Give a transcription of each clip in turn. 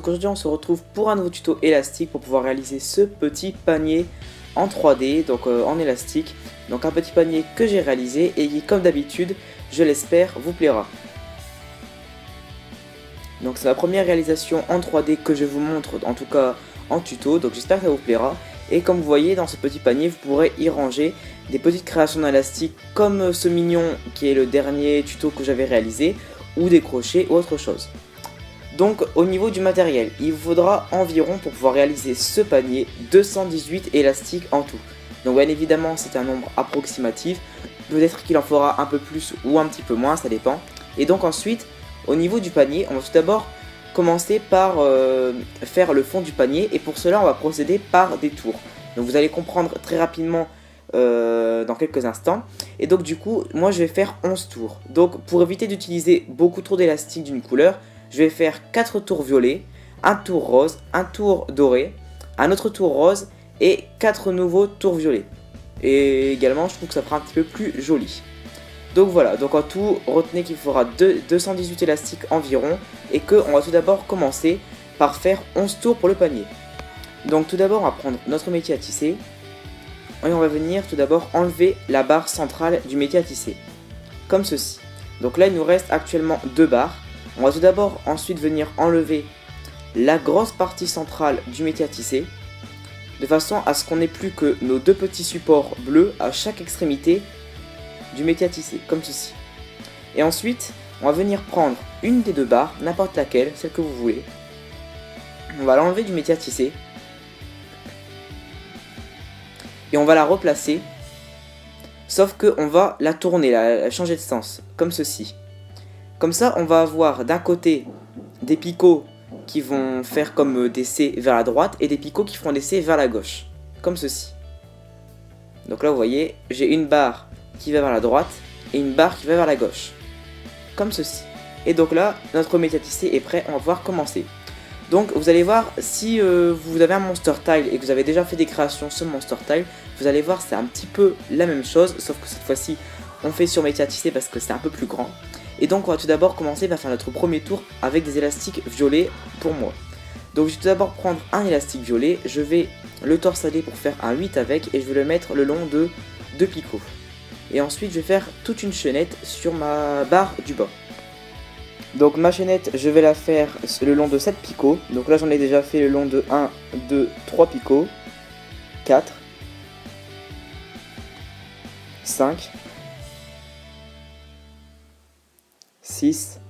aujourd'hui on se retrouve pour un nouveau tuto élastique pour pouvoir réaliser ce petit panier en 3D, donc en élastique. Donc un petit panier que j'ai réalisé et qui, comme d'habitude, je l'espère, vous plaira. Donc c'est la première réalisation en 3D que je vous montre, en tout cas en tuto, donc j'espère que ça vous plaira. Et comme vous voyez, dans ce petit panier, vous pourrez y ranger des petites créations d'élastique comme ce mignon qui est le dernier tuto que j'avais réalisé, ou des crochets ou autre chose. Donc au niveau du matériel, il vous faudra environ pour pouvoir réaliser ce panier 218 élastiques en tout. Donc bien évidemment c'est un nombre approximatif, peut-être qu'il en fera un peu plus ou un petit peu moins, ça dépend. Et donc ensuite, au niveau du panier, on va tout d'abord commencer par faire le fond du panier, et pour cela on va procéder par des tours. Donc vous allez comprendre très rapidement dans quelques instants. Et donc du coup, moi je vais faire 11 tours. Donc pour éviter d'utiliser beaucoup trop d'élastique d'une couleur, je vais faire 4 tours violets, un tour rose, un tour doré, un autre tour rose et 4 nouveaux tours violets. Et également je trouve que ça fera un petit peu plus joli. Donc voilà, donc en tout, retenez qu'il faudra 218 élastiques environ, et qu'on va tout d'abord commencer par faire 11 tours pour le panier. Donc tout d'abord on va prendre notre métier à tisser, et on va venir tout d'abord enlever la barre centrale du métier à tisser, comme ceci. Donc là il nous reste actuellement 2 barres. On va tout d'abord ensuite venir enlever la grosse partie centrale du métier à tisser, de façon à ce qu'on n'ait plus que nos 2 petits supports bleus à chaque extrémité du métier à tisser, comme ceci. Et ensuite, on va venir prendre une des 2 barres, n'importe laquelle, celle que vous voulez. On va l'enlever du métier à tisser. Et on va la replacer. Sauf qu'on va la tourner, la changer de sens, comme ceci. Comme ça, on va avoir d'un côté des picots qui vont faire comme des C vers la droite, et des picots qui feront des C vers la gauche, comme ceci. Donc là, vous voyez, j'ai une barre qui va vers la droite et une barre qui va vers la gauche, comme ceci. Et donc là, notre métier à tisser est prêt, on va pouvoir commencer. Donc vous allez voir, si vous avez un monster tile et que vous avez déjà fait des créations sur monster tile, vous allez voir c'est un petit peu la même chose, sauf que cette fois-ci on fait sur métier à tisser parce que c'est un peu plus grand. Et donc on va tout d'abord commencer par faire notre premier tour avec des élastiques violets pour moi. Donc je vais tout d'abord prendre un élastique violet, je vais le torsader pour faire un 8 avec, et je vais le mettre le long de 2 picots. Et ensuite je vais faire toute une chaînette sur ma barre du bas. Donc ma chaînette je vais la faire le long de 7 picots. Donc là j'en ai déjà fait le long de 1, 2, 3 picots, 4, 5, 6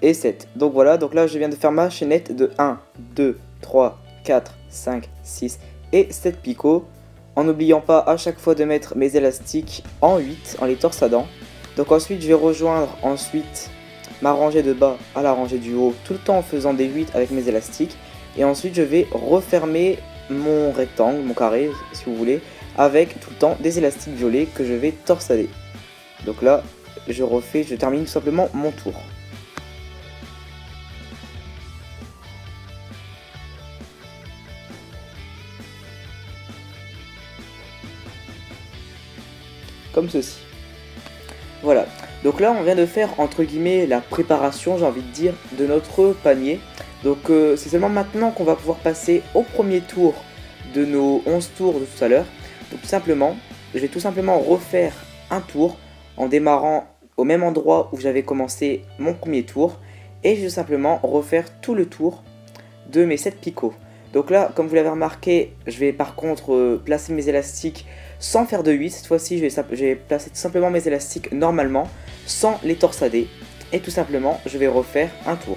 et 7. Donc voilà, donc là je viens de faire ma chaînette de 1, 2, 3, 4, 5, 6 et 7 picots, en n'oubliant pas à chaque fois de mettre mes élastiques en 8 en les torsadant. Donc ensuite je vais rejoindre ma rangée de bas à la rangée du haut, tout le temps en faisant des 8 avec mes élastiques. Et ensuite je vais refermer mon rectangle, mon carré si vous voulez, avec tout le temps des élastiques violets que je vais torsader. Donc là je termine tout simplement mon tour. Comme ceci. Voilà, donc là on vient de faire entre guillemets la préparation, j'ai envie de dire, de notre panier. Donc c'est seulement maintenant qu'on va pouvoir passer au premier tour de nos 11 tours de tout à l'heure. Donc tout simplement, je vais tout simplement refaire un tour en démarrant au même endroit où j'avais commencé mon premier tour, et je vais simplement refaire tout le tour de mes 7 picots. Donc là, comme vous l'avez remarqué, je vais par contre placer mes élastiques sans faire de 8. Cette fois-ci, je vais placer tout simplement mes élastiques normalement, sans les torsader. Et tout simplement, je vais refaire un tour.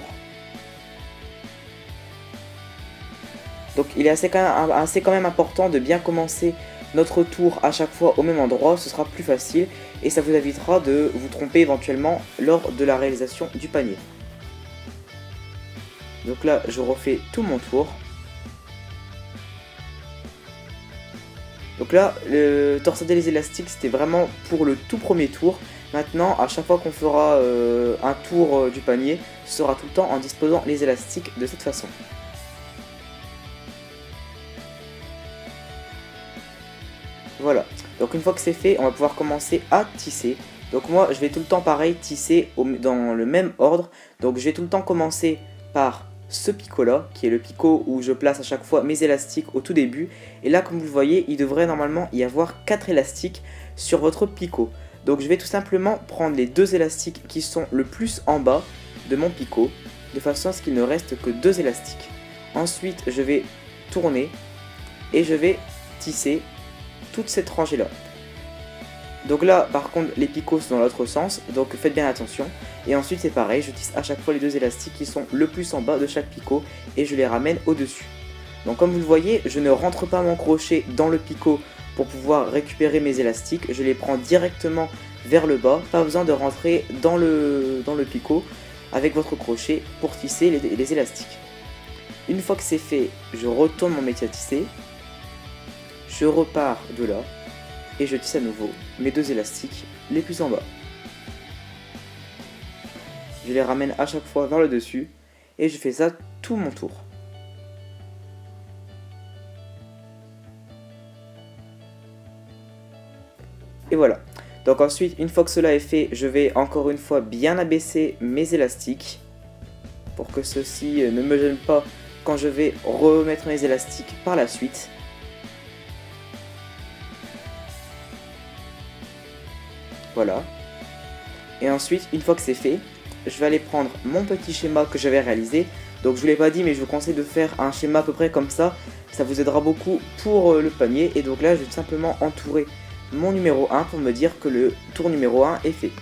Donc il est assez quand même important de bien commencer notre tour à chaque fois au même endroit. Ce sera plus facile et ça vous évitera de vous tromper éventuellement lors de la réalisation du panier. Donc là, je refais tout mon tour. Donc là, le torsader les élastiques, c'était vraiment pour le tout premier tour. Maintenant, à chaque fois qu'on fera un tour du panier, ce sera tout le temps en disposant les élastiques de cette façon. Voilà, donc une fois que c'est fait, on va pouvoir commencer à tisser. Donc moi je vais tout le temps pareil tisser dans le même ordre. Donc je vais tout le temps commencer par ce picot là, qui est le picot où je place à chaque fois mes élastiques au tout début. Et là comme vous le voyez, il devrait normalement y avoir 4 élastiques sur votre picot. Donc je vais tout simplement prendre les 2 élastiques qui sont le plus en bas de mon picot, de façon à ce qu'il ne reste que 2 élastiques. Ensuite je vais tourner et je vais tisser toute cette rangée là. Donc là par contre les picots sont dans l'autre sens, donc faites bien attention. Et ensuite c'est pareil, je tisse à chaque fois les 2 élastiques qui sont le plus en bas de chaque picot et je les ramène au dessus. Donc comme vous le voyez, je ne rentre pas mon crochet dans le picot pour pouvoir récupérer mes élastiques, je les prends directement vers le bas, pas besoin de rentrer dans le picot avec votre crochet pour tisser les élastiques. Une fois que c'est fait, je retourne mon métier à tisser, je repars de là et je tisse à nouveau mes 2 élastiques les plus en bas. Je les ramène à chaque fois vers le dessus et je fais ça tout mon tour. Et voilà. Donc ensuite, une fois que cela est fait, je vais encore une fois bien abaisser mes élastiques pour que ceux-ci ne me gênent pas quand je vais remettre mes élastiques par la suite. Voilà. Et ensuite, une fois que c'est fait, je vais aller prendre mon petit schéma que j'avais réalisé. Donc je vous l'ai pas dit, mais je vous conseille de faire un schéma à peu près comme ça. Ça vous aidera beaucoup pour le panier. Et donc là, je vais tout simplement entourer mon numéro 1 pour me dire que le tour numéro 1 est fait.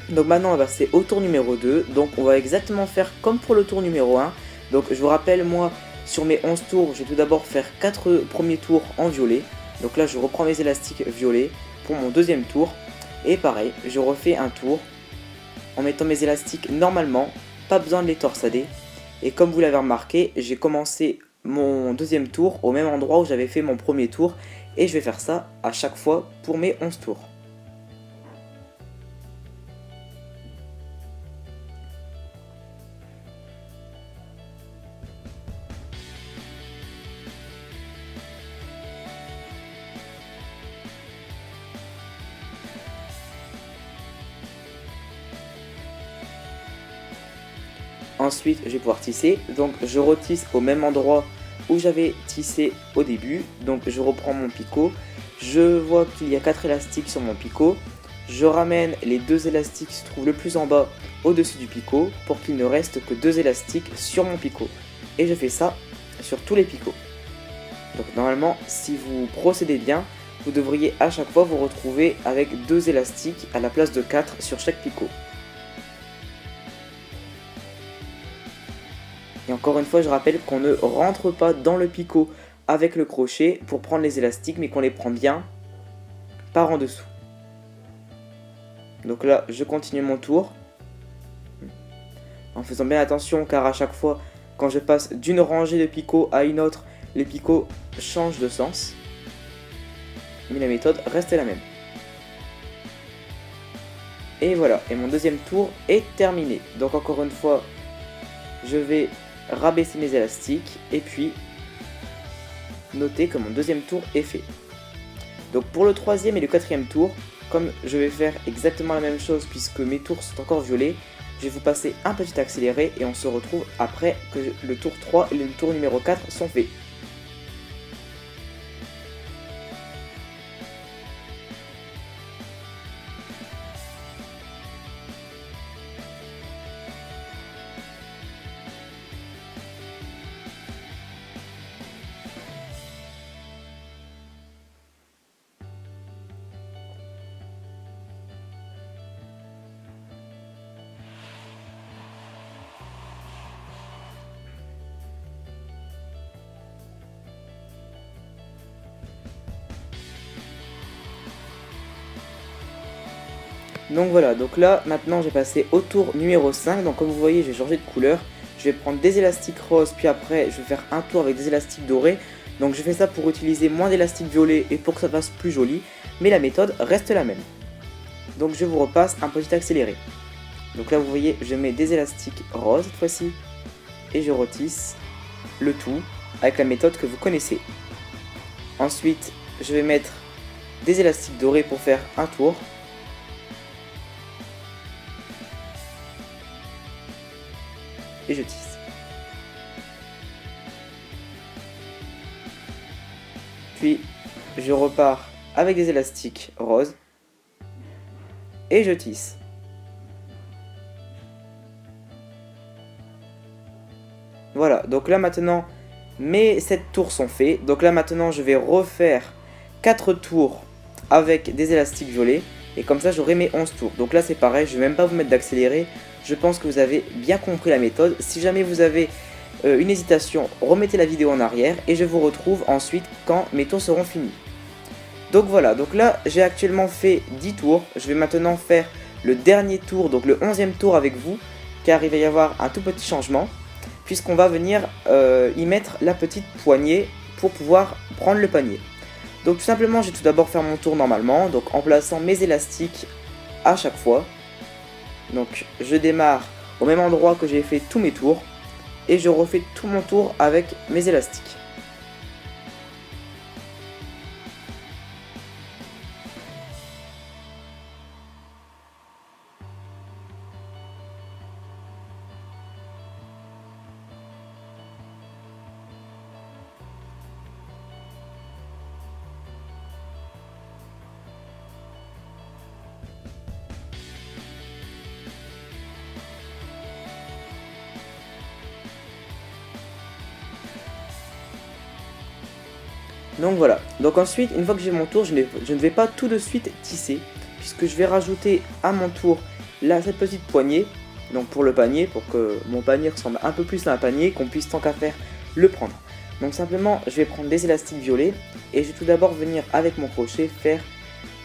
Donc maintenant on va passer au tour numéro 2. Donc on va exactement faire comme pour le tour numéro 1. Donc je vous rappelle, moi sur mes 11 tours, je vais tout d'abord faire 4 premiers tours en violet. Donc là je reprends mes élastiques violets pour mon deuxième tour. Et pareil, je refais un tour en mettant mes élastiques normalement, pas besoin de les torsader. Et comme vous l'avez remarqué, j'ai commencé mon deuxième tour au même endroit où j'avais fait mon premier tour. Et je vais faire ça à chaque fois pour mes 11 tours. Ensuite, je vais pouvoir tisser. Donc, je retisse au même endroit où j'avais tissé au début. Donc, je reprends mon picot. Je vois qu'il y a 4 élastiques sur mon picot. Je ramène les 2 élastiques qui se trouvent le plus en bas au-dessus du picot pour qu'il ne reste que 2 élastiques sur mon picot. Et je fais ça sur tous les picots. Donc, normalement, si vous procédez bien, vous devriez à chaque fois vous retrouver avec 2 élastiques à la place de 4 sur chaque picot. Et encore une fois, je rappelle qu'on ne rentre pas dans le picot avec le crochet pour prendre les élastiques, mais qu'on les prend bien par en dessous. Donc là, je continue mon tour. En faisant bien attention, car à chaque fois, quand je passe d'une rangée de picots à une autre, les picots changent de sens. Mais la méthode reste la même. Et voilà, et mon deuxième tour est terminé. Donc encore une fois, je vais rabaisser mes élastiques et puis noter que mon deuxième tour est fait. Donc pour le troisième et le quatrième tour, comme je vais faire exactement la même chose puisque mes tours sont encore violets, je vais vous passer un petit accéléré et on se retrouve après que le tour 3 et le tour numéro 4 sont faits. Donc voilà, donc là maintenant j'ai passé au tour numéro 5, donc comme vous voyez j'ai changé de couleur. Je vais prendre des élastiques roses, puis après je vais faire un tour avec des élastiques dorés. Donc je fais ça pour utiliser moins d'élastiques violets et pour que ça fasse plus joli, mais la méthode reste la même. Donc je vous repasse un petit accéléré. Donc là vous voyez je mets des élastiques roses cette fois-ci, et je retisse le tout avec la méthode que vous connaissez. Ensuite je vais mettre des élastiques dorés pour faire un tour. et je tisse. Puis je repars avec des élastiques roses et je tisse. Voilà, donc là maintenant mes 7 tours sont faits. Donc là maintenant je vais refaire 4 tours avec des élastiques violets. Et comme ça j'aurai mes 11 tours. Donc là c'est pareil, je ne vais même pas vous mettre d'accélérer. Je pense que vous avez bien compris la méthode. Si jamais vous avez une hésitation, remettez la vidéo en arrière. Et je vous retrouve ensuite quand mes tours seront finis. Donc voilà, donc là j'ai actuellement fait 10 tours. Je vais maintenant faire le dernier tour, donc le 11e tour avec vous. Car il va y avoir un tout petit changement. Puisqu'on va venir y mettre la petite poignée pour pouvoir prendre le panier. Donc tout simplement, je vais tout d'abord faire mon tour normalement, donc en plaçant mes élastiques à chaque fois. Donc je démarre au même endroit que j'ai fait tous mes tours, et je refais tout mon tour avec mes élastiques. Donc voilà, donc ensuite une fois que j'ai mon tour, je ne vais pas tout de suite tisser, puisque je vais rajouter à mon tour là cette petite poignée, donc pour le panier, pour que mon panier ressemble un peu plus à un panier, qu'on puisse tant qu'à faire le prendre. Donc simplement je vais prendre des élastiques violets, et je vais tout d'abord venir avec mon crochet faire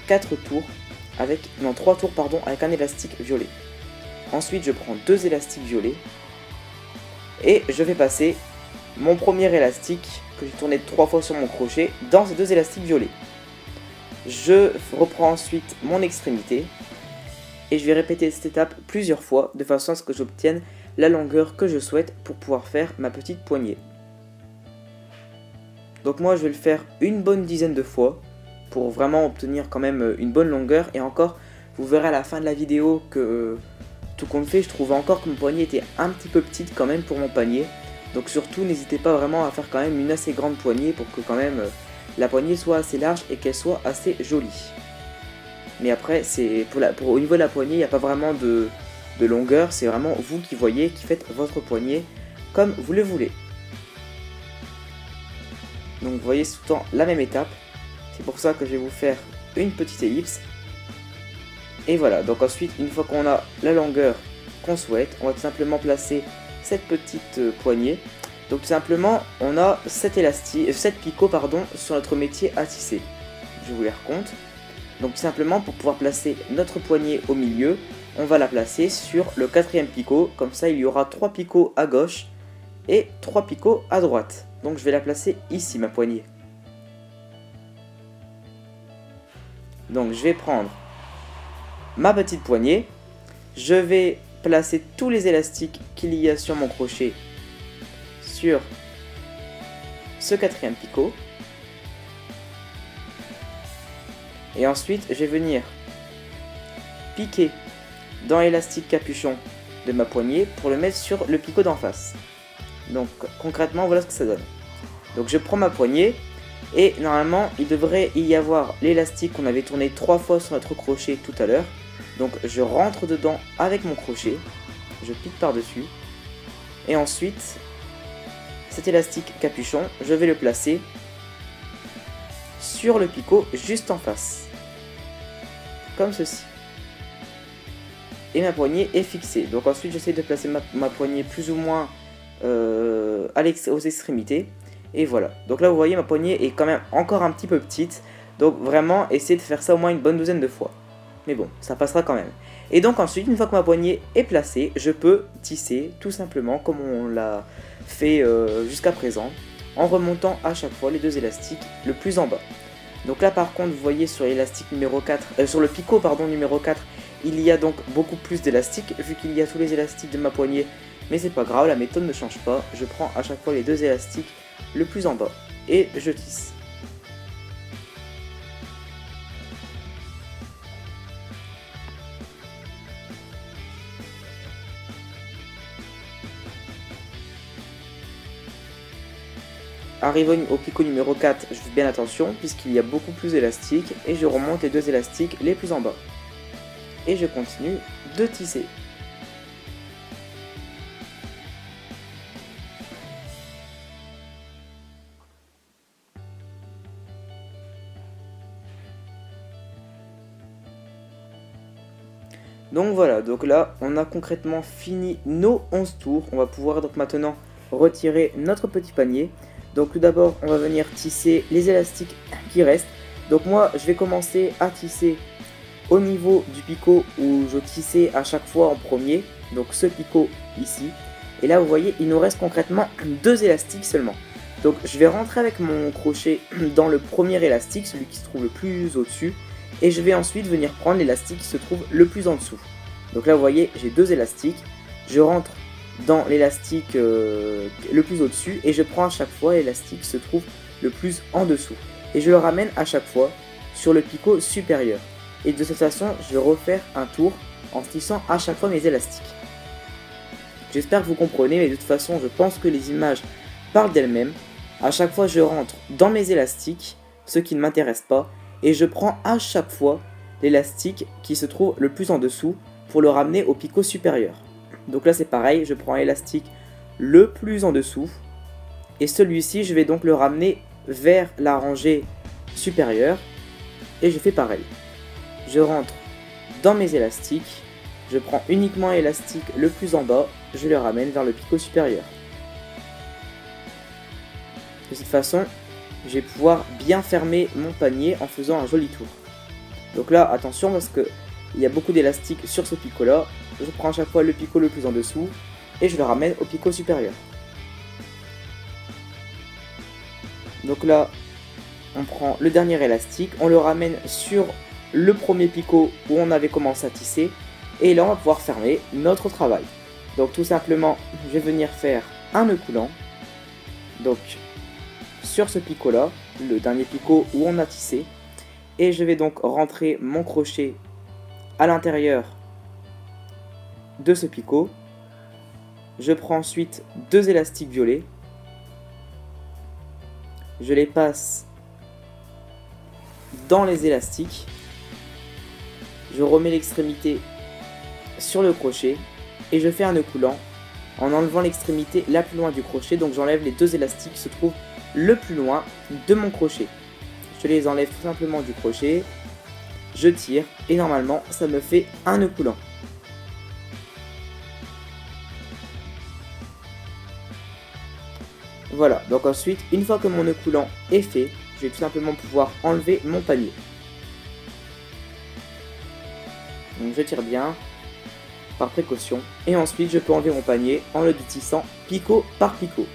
4 tours, non 3 tours pardon, avec un élastique violet. Ensuite je prends 2 élastiques violets, et je vais passer mon premier élastique que j'ai tourné 3 fois sur mon crochet dans ces 2 élastiques violets. Je reprends ensuite mon extrémité et je vais répéter cette étape plusieurs fois de façon à ce que j'obtienne la longueur que je souhaite pour pouvoir faire ma petite poignée. Donc moi je vais le faire une bonne dizaine de fois pour vraiment obtenir quand même une bonne longueur, et encore vous verrez à la fin de la vidéo que tout compte fait je trouvais encore que mon poignet était un petit peu petite quand même pour mon panier. Donc surtout n'hésitez pas vraiment à faire quand même une assez grande poignée pour que quand même la poignée soit assez large et qu'elle soit assez jolie. Mais après c'est au niveau de la poignée il n'y a pas vraiment de longueur, c'est vraiment vous qui voyez, qui faites votre poignée comme vous le voulez. Donc vous voyez c'est tout le temps la même étape, c'est pour ça que je vais vous faire une petite ellipse. Et voilà, donc ensuite une fois qu'on a la longueur qu'on souhaite, on va tout simplement placer cette petite poignée. Donc tout simplement on a 7 picots sur notre métier à tisser. Je vous les recompte. Donc tout simplement pour pouvoir placer notre poignée au milieu, on va la placer sur le 4e picot. Comme ça il y aura 3 picots à gauche et 3 picots à droite. Donc je vais la placer ici ma poignée. Donc je vais prendre ma petite poignée. Je vais placer tous les élastiques qu'il y a sur mon crochet sur ce 4e picot. Et ensuite je vais venir piquer dans l'élastique capuchon de ma poignée pour le mettre sur le picot d'en face. Donc concrètement voilà ce que ça donne. Donc je prends ma poignée et normalement il devrait y avoir l'élastique qu'on avait tourné 3 fois sur notre crochet tout à l'heure. Donc je rentre dedans avec mon crochet, je pique par dessus, et ensuite cet élastique capuchon, je vais le placer sur le picot juste en face, comme ceci. Et ma poignée est fixée. Donc ensuite j'essaie de placer ma poignée plus ou moins aux extrémités, et voilà. Donc là vous voyez ma poignée est quand même encore un petit peu petite, donc vraiment essayez de faire ça au moins une bonne douzaine de fois. Mais bon, ça passera quand même. Et donc ensuite, une fois que ma poignée est placée, je peux tisser tout simplement comme on l'a fait jusqu'à présent, en remontant à chaque fois les 2 élastiques le plus en bas. Donc là par contre, vous voyez sur l'élastique numéro 4, sur le picot pardon numéro 4, il y a donc beaucoup plus d'élastiques vu qu'il y a tous les élastiques de ma poignée. Mais c'est pas grave, la méthode ne change pas. Je prends à chaque fois les 2 élastiques le plus en bas et je tisse. arrivé au picot numéro 4, je fais bien attention puisqu'il y a beaucoup plus d'élastiques et je remonte les 2 élastiques les plus en bas. Et je continue de tisser. Donc voilà, donc là on a concrètement fini nos 11 tours. On va pouvoir donc maintenant retirer notre petit panier. Donc tout d'abord on va venir tisser les élastiques qui restent. Donc moi je vais commencer à tisser au niveau du picot où je tissais à chaque fois en premier. Donc ce picot ici. Et là vous voyez il nous reste concrètement 2 élastiques seulement. Donc je vais rentrer avec mon crochet dans le premier élastique, celui qui se trouve le plus au dessus. Et je vais ensuite venir prendre l'élastique qui se trouve le plus en dessous. Donc là vous voyez j'ai 2 élastiques. Je rentre dans l'élastique le plus au dessus et je prends à chaque fois l'élastique qui se trouve le plus en dessous. Et je le ramène à chaque fois sur le picot supérieur. Et de cette façon je vais refaire un tour en tissant à chaque fois mes élastiques. J'espère que vous comprenez, mais de toute façon je pense que les images parlent d'elles-mêmes. À chaque fois je rentre dans mes élastiques, ceux qui ne m'intéressent pas, et je prends à chaque fois l'élastique qui se trouve le plus en dessous pour le ramener au picot supérieur. Donc là c'est pareil, je prends l'élastique le plus en dessous et celui-ci je vais donc le ramener vers la rangée supérieure et je fais pareil. Je rentre dans mes élastiques, je prends uniquement l'élastique le plus en bas, je le ramène vers le picot supérieur. De cette façon, je vais pouvoir bien fermer mon panier en faisant un joli tour. Donc là, attention parce que il y a beaucoup d'élastiques sur ce picot là. Je prends à chaque fois le picot le plus en dessous et je le ramène au picot supérieur. Donc là, on prend le dernier élastique, on le ramène sur le premier picot où on avait commencé à tisser et là on va pouvoir fermer notre travail. Donc tout simplement, je vais venir faire un nœud coulant. Donc sur ce picot là, le dernier picot où on a tissé, et je vais donc rentrer mon crochet à l'intérieur de ce picot. Je prends ensuite 2 élastiques violets, je les passe dans les élastiques, je remets l'extrémité sur le crochet et je fais un nœud coulant en enlevant l'extrémité la plus loin du crochet. Donc j'enlève les 2 élastiques qui se trouvent le plus loin de mon crochet. Je les enlève tout simplement du crochet, je tire et normalement ça me fait un nœud coulant. Voilà, donc ensuite une fois que mon nœud coulant est fait, je vais tout simplement pouvoir enlever mon panier. Donc je tire bien par précaution et ensuite je peux enlever mon panier en le détissant picot par picot.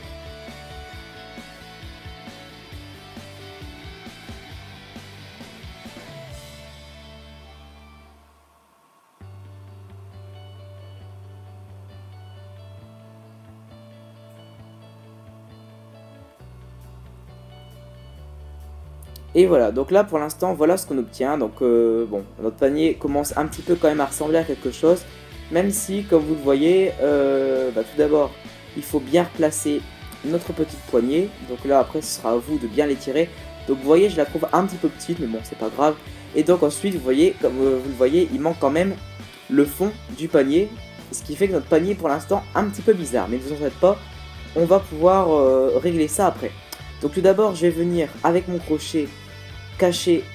Et voilà, donc là pour l'instant voilà ce qu'on obtient. Donc bon, notre panier commence un petit peu quand même à ressembler à quelque chose, même si comme vous le voyez, tout d'abord il faut bien replacer notre petite poignée. Donc là après ce sera à vous de bien l'étirer. Donc vous voyez je la trouve un petit peu petite, mais bon c'est pas grave. Et donc ensuite vous voyez, comme vous le voyez, il manque quand même le fond du panier, ce qui fait que notre panier est pour l'instant un petit peu bizarre. Mais ne vous en faites pas, on va pouvoir régler ça après. Donc tout d'abord je vais venir avec mon crochet cacher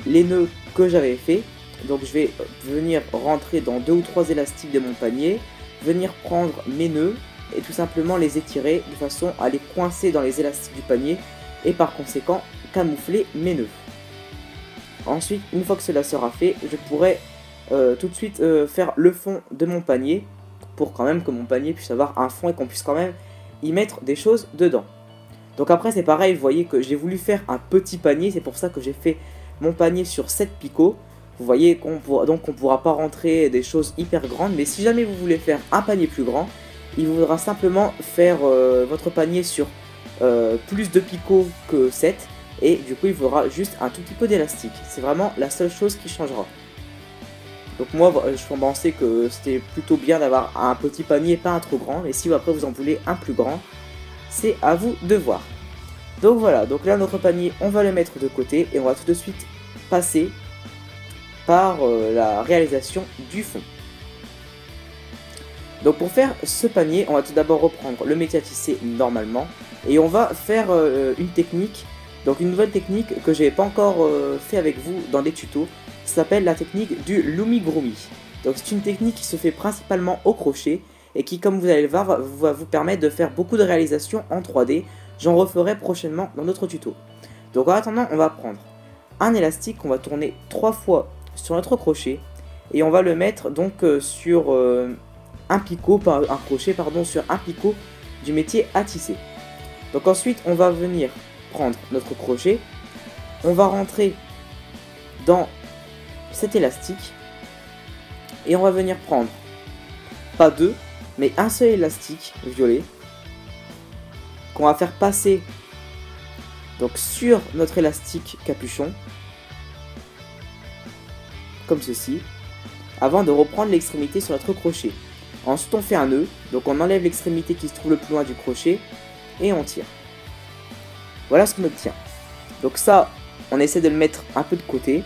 les nœuds que j'avais fait. Donc je vais venir rentrer dans 2 ou 3 élastiques de mon panier, venir prendre mes nœuds et tout simplement les étirer de façon à les coincer dans les élastiques du panier et par conséquent camoufler mes nœuds. Ensuite, une fois que cela sera fait, je pourrai tout de suite faire le fond de mon panier pour quand même que mon panier puisse avoir un fond et qu'on puisse quand même y mettre des choses dedans. Donc après c'est pareil, vous voyez que j'ai voulu faire un petit panier, c'est pour ça que j'ai fait mon panier sur 7 picots. Vous voyez qu'on pourra pas rentrer des choses hyper grandes, mais si jamais vous voulez faire un panier plus grand, il vous faudra simplement faire votre panier sur plus de picots que 7, et du coup il vous faudra juste un tout petit peu d'élastique. C'est vraiment la seule chose qui changera. Donc moi je pensais que c'était plutôt bien d'avoir un petit panier, pas un trop grand, mais si après vous en voulez un plus grand, c'est à vous de voir. Donc voilà, donc là notre panier on va le mettre de côté et on va tout de suite passer par la réalisation du fond. Donc pour faire ce panier, on va tout d'abord reprendre le métier à tisser normalement et on va faire une technique, donc une nouvelle technique que je n'ai pas encore fait avec vous dans des tutos, qui s'appelle la technique du lumigurumi. Donc c'est une technique qui se fait principalement au crochet et qui, comme vous allez le voir, va vous permettre de faire beaucoup de réalisations en 3D. J'en referai prochainement dans d'autres tutos. Donc en attendant, on va prendre un élastique qu'on va tourner 3 fois sur notre crochet et on va le mettre donc sur un picot sur un picot du métier à tisser. Donc ensuite on va venir prendre notre crochet, on va rentrer dans cet élastique et on va venir prendre pas deux mais un seul élastique violet qu'on va faire passer donc sur notre élastique capuchon comme ceci avant de reprendre l'extrémité sur notre crochet. Ensuite on fait un nœud, donc on enlève l'extrémité qui se trouve le plus loin du crochet et on tire. Voilà ce qu'on obtient. Donc ça, on essaie de le mettre un peu de côté.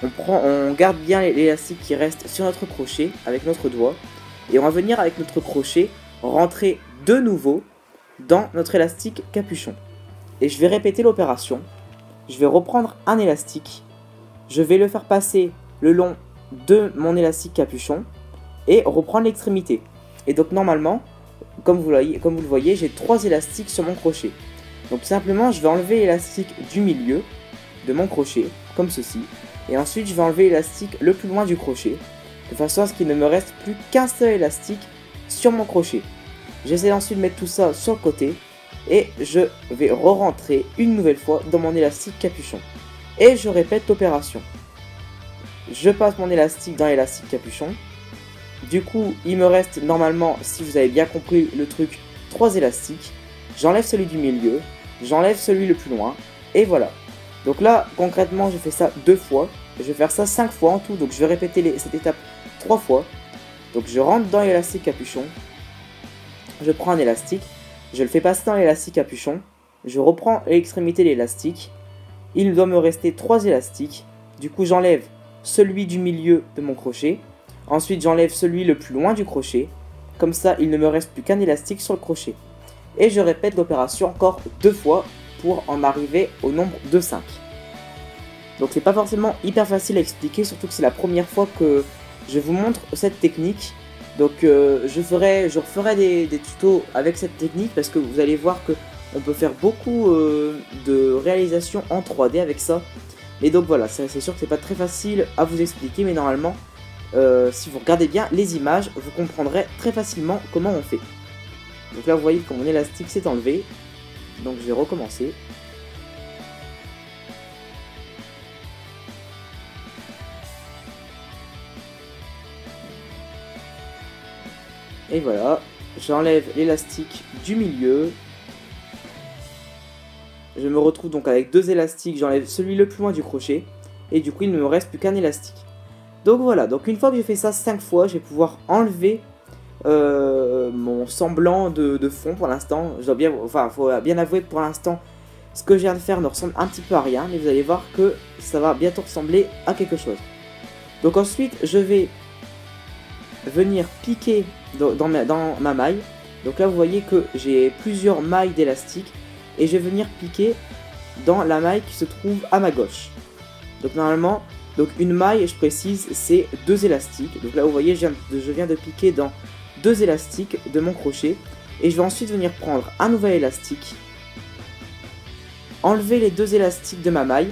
On garde bien l'élastique qui reste sur notre crochet avec notre doigt. Et on va venir avec notre crochet rentrer de nouveau dans notre élastique capuchon. Et je vais répéter l'opération. Je vais reprendre un élastique. Je vais le faire passer le long de mon élastique capuchon et reprendre l'extrémité. Et donc normalement, comme vous le voyez, j'ai 3 élastiques sur mon crochet. Donc simplement, je vais enlever l'élastique du milieu de mon crochet, comme ceci. Et ensuite, je vais enlever l'élastique le plus loin du crochet, de façon à ce qu'il ne me reste plus qu'un seul élastique sur mon crochet. J'essaie ensuite de mettre tout ça sur le côté, et je vais re-rentrer une nouvelle fois dans mon élastique capuchon. Et je répète l'opération. Je passe mon élastique dans l'élastique capuchon. Du coup, il me reste normalement, si vous avez bien compris le truc, 3 élastiques. J'enlève celui du milieu, j'enlève celui le plus loin, et voilà. Donc là, concrètement, j'ai fait ça 2 fois. Je vais faire ça 5 fois en tout, donc je vais répéter cette étape 3 fois. Donc je rentre dans l'élastique capuchon, je prends un élastique, je le fais passer dans l'élastique capuchon, je reprends l'extrémité de l'élastique. Il doit me rester 3 élastiques, du coup j'enlève celui du milieu de mon crochet. Ensuite, j'enlève celui le plus loin du crochet. Comme ça, il ne me reste plus qu'un élastique sur le crochet. Et je répète l'opération encore 2 fois pour en arriver au nombre de 5. Donc c'est pas forcément hyper facile à expliquer, surtout que c'est la première fois que je vous montre cette technique. Donc je referai des tutos avec cette technique parce que vous allez voir que on peut faire beaucoup de réalisations en 3D avec ça. Et donc voilà, c'est sûr que c'est pas très facile à vous expliquer, mais normalement si vous regardez bien les images, vous comprendrez très facilement comment on fait. Donc là vous voyez que mon élastique s'est enlevé. Donc je vais recommencer. Et voilà, j'enlève l'élastique du milieu. Je me retrouve donc avec 2 élastiques, j'enlève celui le plus loin du crochet. Et du coup il ne me reste plus qu'un élastique. Donc voilà, donc une fois que j'ai fait ça 5 fois, je vais pouvoir enlever mon semblant de fond pour l'instant. Je dois bien, faut bien avouer que pour l'instant, ce que je viens de faire ne ressemble un petit peu à rien, mais vous allez voir que ça va bientôt ressembler à quelque chose. Donc ensuite, je vais venir piquer dans ma maille. Donc là, vous voyez que j'ai plusieurs mailles d'élastique et je vais venir piquer dans la maille qui se trouve à ma gauche. Donc normalement, une maille, je précise, c'est 2 élastiques. Donc là, vous voyez, je viens de piquer dans 2 élastiques de mon crochet. Et je vais ensuite venir prendre un nouvel élastique, enlever les 2 élastiques de ma maille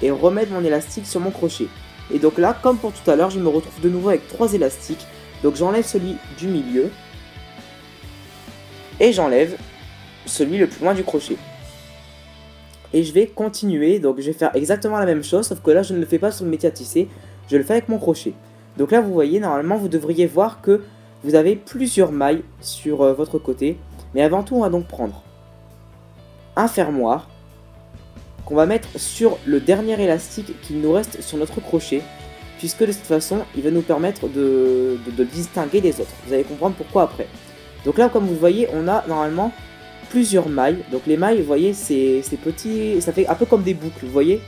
et remettre mon élastique sur mon crochet. Et donc là, comme pour tout à l'heure, je me retrouve de nouveau avec 3 élastiques. Donc j'enlève celui du milieu et j'enlève celui le plus loin du crochet. Et je vais continuer, donc je vais faire exactement la même chose, sauf que là je ne le fais pas sur le métier à tisser, je le fais avec mon crochet. Donc là vous voyez, normalement vous devriez voir que vous avez plusieurs mailles sur votre côté. Mais avant tout, on va donc prendre un fermoir qu'on va mettre sur le dernier élastique qui nous reste sur notre crochet, puisque de cette façon il va nous permettre de le distinguer des autres. Vous allez comprendre pourquoi après. Donc là, comme vous le voyez, on a normalement plusieurs mailles. Donc les mailles, vous voyez, c'est petit, ça fait un peu comme des boucles, vous voyez.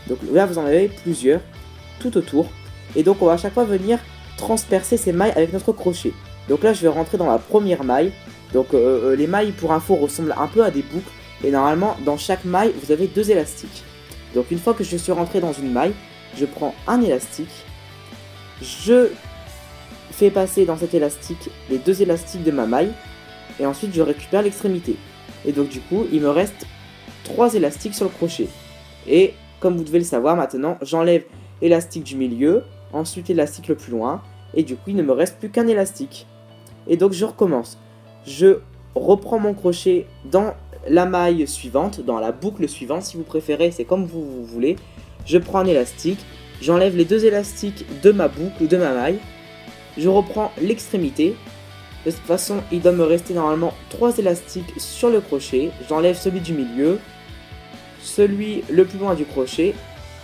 Donc là, vous en avez plusieurs tout autour. Et donc on va à chaque fois venir transpercer ces mailles avec notre crochet. Donc là, je vais rentrer dans la première maille. Donc les mailles, pour info, ressemblent un peu à des boucles. Et normalement, dans chaque maille, vous avez 2 élastiques. Donc une fois que je suis rentré dans une maille, je prends un élastique. Je fais passer dans cet élastique les 2 élastiques de ma maille. Et ensuite, je récupère l'extrémité. Et donc du coup, il me reste 3 élastiques sur le crochet. Et comme vous devez le savoir maintenant, j'enlève l'élastique du milieu, ensuite l'élastique le plus loin, et du coup il ne me reste plus qu'un élastique. Et donc je recommence. Je reprends mon crochet dans la maille suivante, dans la boucle suivante si vous préférez, c'est comme vous voulez. Je prends un élastique, j'enlève les 2 élastiques de ma boucle ou de ma maille, je reprends l'extrémité. De cette façon, il doit me rester normalement 3 élastiques sur le crochet, j'enlève celui du milieu, celui le plus loin du crochet,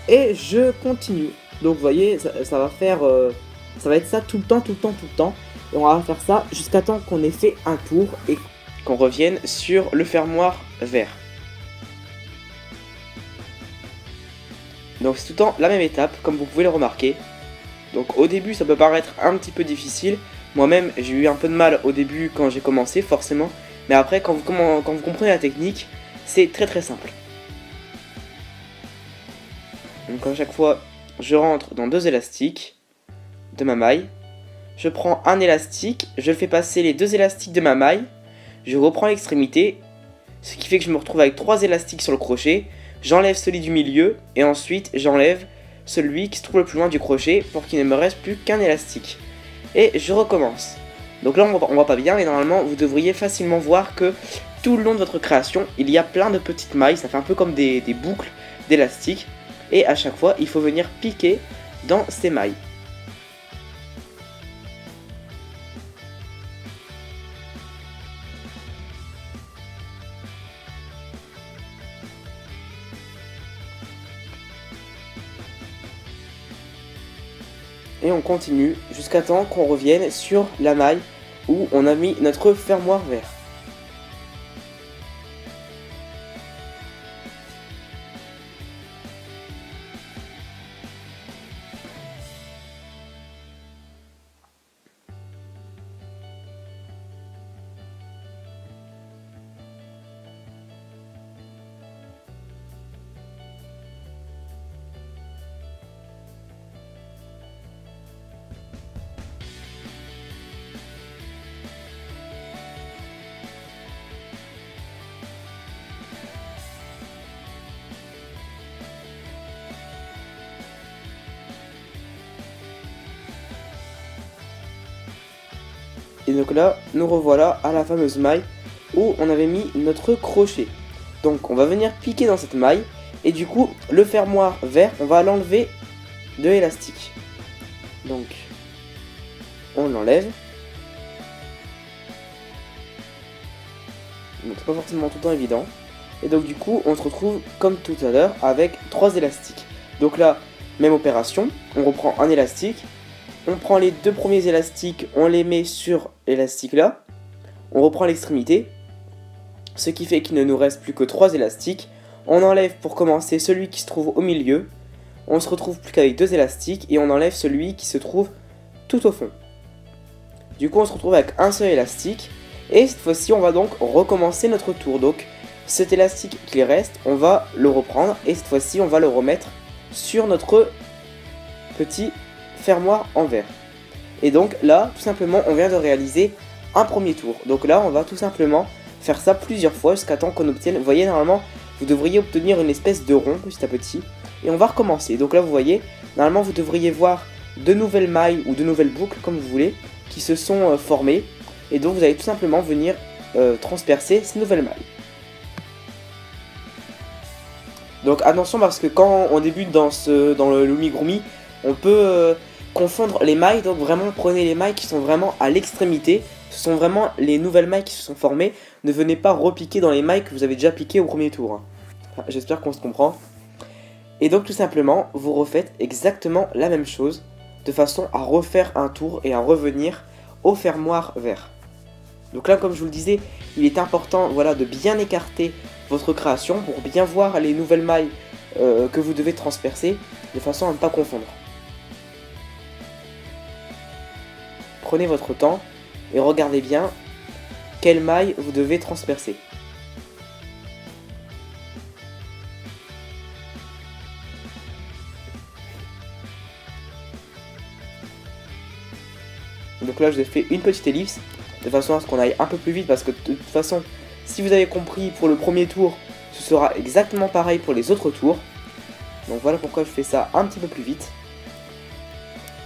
et je continue. Donc vous voyez, ça va faire, ça va être ça tout le temps, tout le temps, tout le temps. Et on va faire ça jusqu'à temps qu'on ait fait un tour et qu'on revienne sur le fermoir vert. Donc c'est tout le temps la même étape, comme vous pouvez le remarquer. Donc au début ça peut paraître un petit peu difficile. Moi-même j'ai eu un peu de mal au début quand j'ai commencé forcément. Mais après quand vous comprenez la technique, c'est très très simple. Donc à chaque fois, je rentre dans 2 élastiques de ma maille. Je prends un élastique, je fais passer les 2 élastiques de ma maille. Je reprends l'extrémité, ce qui fait que je me retrouve avec 3 élastiques sur le crochet. J'enlève celui du milieu et ensuite j'enlève celui qui se trouve le plus loin du crochet pour qu'il ne me reste plus qu'un élastique. Et je recommence. Donc là on voit pas bien, mais normalement vous devriez facilement voir que tout le long de votre création, il y a plein de petites mailles. Ça fait un peu comme des boucles d'élastiques. Et à chaque fois, il faut venir piquer dans ces mailles. Et on continue jusqu'à temps qu'on revienne sur la maille où on a mis notre fermoir vert. Et donc là, nous revoilà à la fameuse maille où on avait mis notre crochet. Donc on va venir piquer dans cette maille. Et du coup, le fermoir vert, on va l'enlever de l'élastique. Donc, on l'enlève. Donc c'est pas forcément tout le temps évident. Et donc du coup, on se retrouve comme tout à l'heure avec 3 élastiques. Donc là, même opération, on reprend un élastique. On prend les 2 premiers élastiques, on les met sur l'élastique là. On reprend l'extrémité. Ce qui fait qu'il ne nous reste plus que 3 élastiques. On enlève pour commencer celui qui se trouve au milieu. On se retrouve plus qu'avec 2 élastiques et on enlève celui qui se trouve tout au fond. Du coup on se retrouve avec un seul élastique. Et cette fois-ci on va donc recommencer notre tour. Donc cet élastique qui reste, on va le reprendre. Et cette fois-ci on va le remettre sur notre petit fermoir en verre. Et donc là tout simplement on vient de réaliser un premier tour. Donc là on va tout simplement faire ça plusieurs fois jusqu'à temps qu'on obtienne, vous voyez normalement vous devriez obtenir une espèce de rond petit à petit. Et on va recommencer. Donc là vous voyez, normalement vous devriez voir de nouvelles mailles ou de nouvelles boucles comme vous voulez qui se sont formées. Et donc vous allez tout simplement venir transpercer ces nouvelles mailles. Donc attention parce que quand on débute dans le Lumigurumi, on peut confondre les mailles. Donc vraiment prenez les mailles qui sont vraiment à l'extrémité. Ce sont vraiment les nouvelles mailles qui se sont formées. Ne venez pas repiquer dans les mailles que vous avez déjà piquées au premier tour. Enfin, j'espère qu'on se comprend. Et donc tout simplement, vous refaites exactement la même chose de façon à refaire un tour et à revenir au fermoir vert. Donc là, comme je vous le disais, il est important voilà, de bien écarter votre création pour bien voir les nouvelles mailles que vous devez transpercer de façon à ne pas confondre. Prenez votre temps et regardez bien quelle maille vous devez transpercer. Donc là, je fais une petite ellipse de façon à ce qu'on aille un peu plus vite parce que de toute façon, si vous avez compris pour le premier tour, ce sera exactement pareil pour les autres tours. Donc voilà pourquoi je fais ça un petit peu plus vite.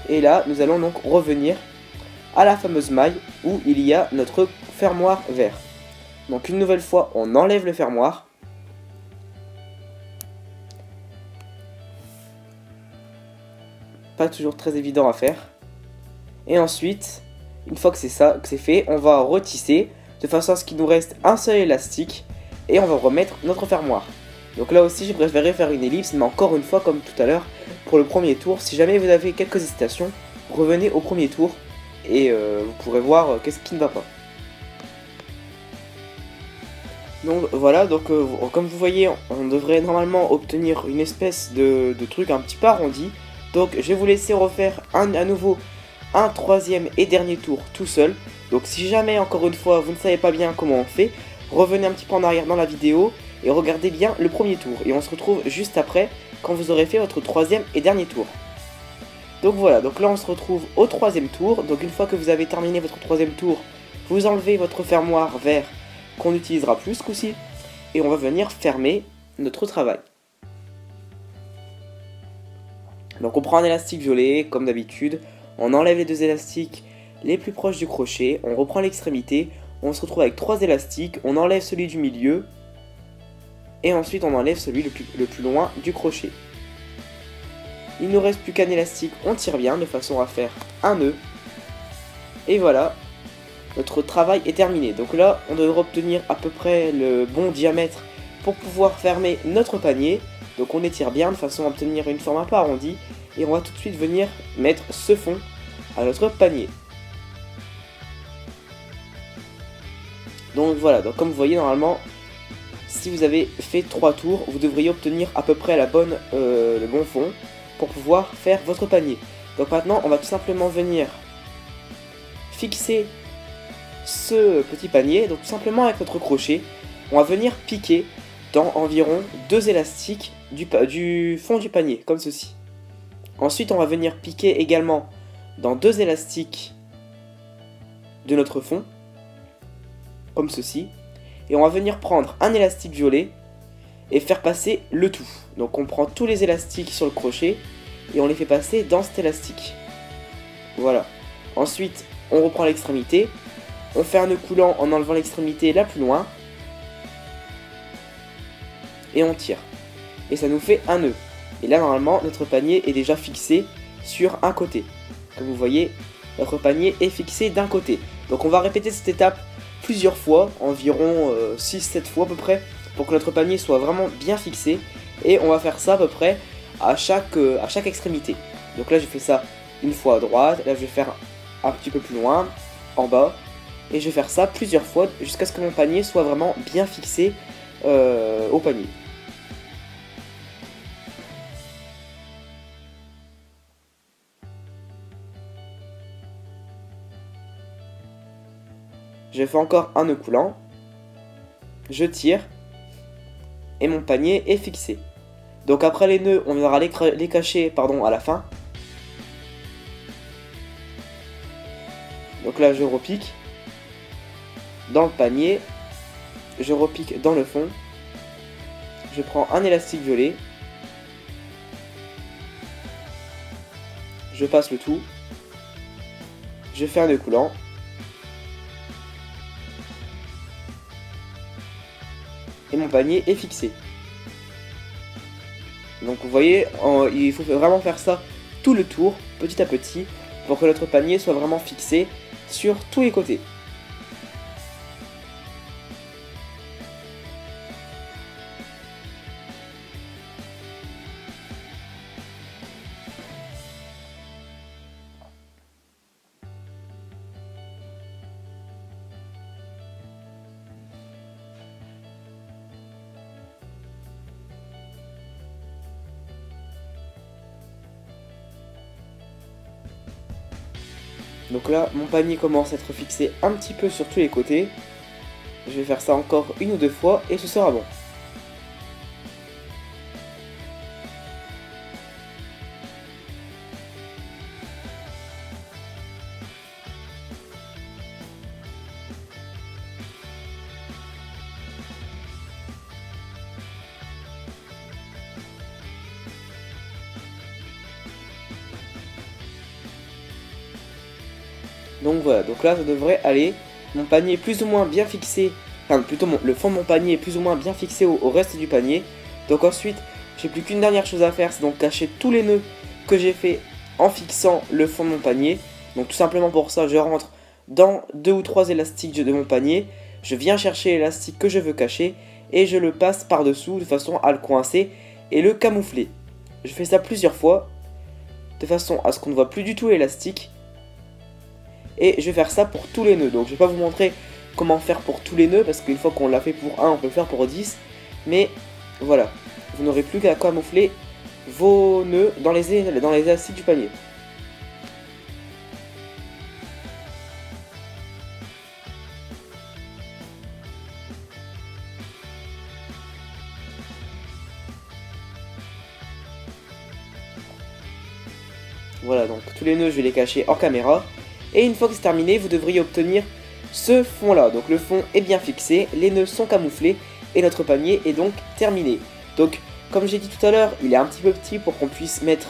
Et là, nous allons donc revenir à la fameuse maille où il y a notre fermoir vert. Donc une nouvelle fois, on enlève le fermoir. Pas toujours très évident à faire. Et ensuite, une fois que c'est fait, on va retisser de façon à ce qu'il nous reste un seul élastique et on va remettre notre fermoir. Donc là aussi, je préférerais faire une ellipse, mais encore une fois, comme tout à l'heure, pour le premier tour, si jamais vous avez quelques hésitations, revenez au premier tour et vous pourrez voir qu'est-ce qui ne va pas. Donc voilà, donc comme vous voyez, on devrait normalement obtenir une espèce de truc un petit peu arrondi. Donc je vais vous laisser refaire à nouveau un troisième et dernier tour tout seul. Donc si jamais, encore une fois, vous ne savez pas bien comment on fait, revenez un petit peu en arrière dans la vidéo et regardez bien le premier tour. Et on se retrouve juste après, quand vous aurez fait votre troisième et dernier tour. Donc voilà, donc là on se retrouve au troisième tour. Donc une fois que vous avez terminé votre troisième tour, vous enlevez votre fermoir vert qu'on n'utilisera plus ce coup-ci, et on va venir fermer notre travail. Donc on prend un élastique violet, comme d'habitude, on enlève les deux élastiques les plus proches du crochet, on reprend l'extrémité, on se retrouve avec 3 élastiques, on enlève celui du milieu, et ensuite on enlève celui le plus loin du crochet. Il ne nous reste plus qu'un élastique, on tire bien de façon à faire un nœud, et voilà, notre travail est terminé. Donc là, on devrait obtenir à peu près le bon diamètre pour pouvoir fermer notre panier. Donc on étire bien de façon à obtenir une forme un peu arrondie. Et on va tout de suite venir mettre ce fond à notre panier. Donc voilà, donc comme vous voyez, normalement, si vous avez fait 3 tours, vous devriez obtenir à peu près le bon fond pour pouvoir faire votre panier. Donc maintenant, on va tout simplement venir fixer ce petit panier, donc tout simplement avec notre crochet, on va venir piquer dans environ 2 élastiques du fond du panier, comme ceci. Ensuite, on va venir piquer également dans 2 élastiques de notre fond, comme ceci. Et on va venir prendre un élastique violet et faire passer le tout. Donc on prend tous les élastiques sur le crochet et on les fait passer dans cet élastique. Voilà. Ensuite, on reprend l'extrémité. On fait un nœud coulant en enlevant l'extrémité la plus loin. Et on tire. Et ça nous fait un nœud. Et là, normalement, notre panier est déjà fixé sur un côté. Comme vous voyez, notre panier est fixé d'un côté. Donc on va répéter cette étape plusieurs fois, environ 6-7 fois à peu près, pour que notre panier soit vraiment bien fixé. Et on va faire ça à peu près à chaque extrémité. Donc là, j'ai fait ça une fois à droite. Là, je vais faire un petit peu plus loin, en bas. Et je vais faire ça plusieurs fois jusqu'à ce que mon panier soit vraiment bien fixé au panier. Je fais encore un nœud coulant. Je tire. Et mon panier est fixé. Donc après les nœuds, on viendra les cacher à la fin. Donc là, je repique dans le panier, je repique dans le fond, je prends un élastique violet, je passe le tout, je fais un nœud coulant, et mon panier est fixé. Donc vous voyez, il faut vraiment faire ça tout le tour, petit à petit, pour que notre panier soit vraiment fixé sur tous les côtés. Donc là, mon panier commence à être fixé un petit peu sur tous les côtés. Je vais faire ça encore une ou deux fois et ce sera bon. Donc voilà, donc là ça devrait aller. Mon panier est plus ou moins bien fixé, enfin plutôt le fond de mon panier est plus ou moins bien fixé au reste du panier. Donc ensuite, j'ai plus qu'une dernière chose à faire, c'est donc cacher tous les nœuds que j'ai fait en fixant le fond de mon panier. Donc tout simplement pour ça, je rentre dans 2 ou 3 élastiques de mon panier, je viens chercher l'élastique que je veux cacher et je le passe par dessous de façon à le coincer et le camoufler. Je fais ça plusieurs fois de façon à ce qu'on ne voit plus du tout l'élastique. Et je vais faire ça pour tous les nœuds. Donc je vais pas vous montrer comment faire pour tous les nœuds, parce qu'une fois qu'on l'a fait pour 1, on peut le faire pour 10. Mais voilà, vous n'aurez plus qu'à camoufler vos nœuds dans les élastiques du panier. Voilà, donc tous les nœuds je vais les cacher hors caméra. Et une fois que c'est terminé, vous devriez obtenir ce fond là. Donc le fond est bien fixé, les nœuds sont camouflés et notre panier est donc terminé. Donc comme j'ai dit tout à l'heure, il est un petit peu petit pour qu'on puisse mettre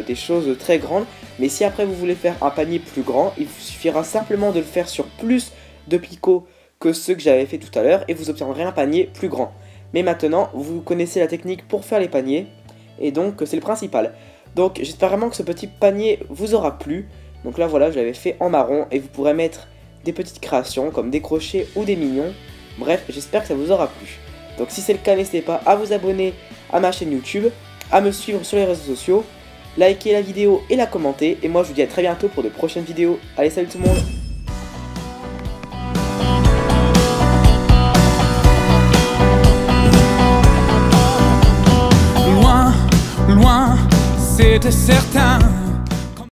des choses très grandes. Mais si après vous voulez faire un panier plus grand, il vous suffira simplement de le faire sur plus de picots que ceux que j'avais fait tout à l'heure et vous obtiendrez un panier plus grand. Mais maintenant, vous connaissez la technique pour faire les paniers et donc c'est le principal. Donc j'espère vraiment que ce petit panier vous aura plu. Donc là voilà, je l'avais fait en marron et vous pourrez mettre des petites créations comme des crochets ou des mignons. Bref, j'espère que ça vous aura plu. Donc si c'est le cas, n'hésitez pas à vous abonner à ma chaîne YouTube, à me suivre sur les réseaux sociaux, liker la vidéo et la commenter. Et moi je vous dis à très bientôt pour de prochaines vidéos. Allez, salut tout le monde! Loin, loin, c'était certain.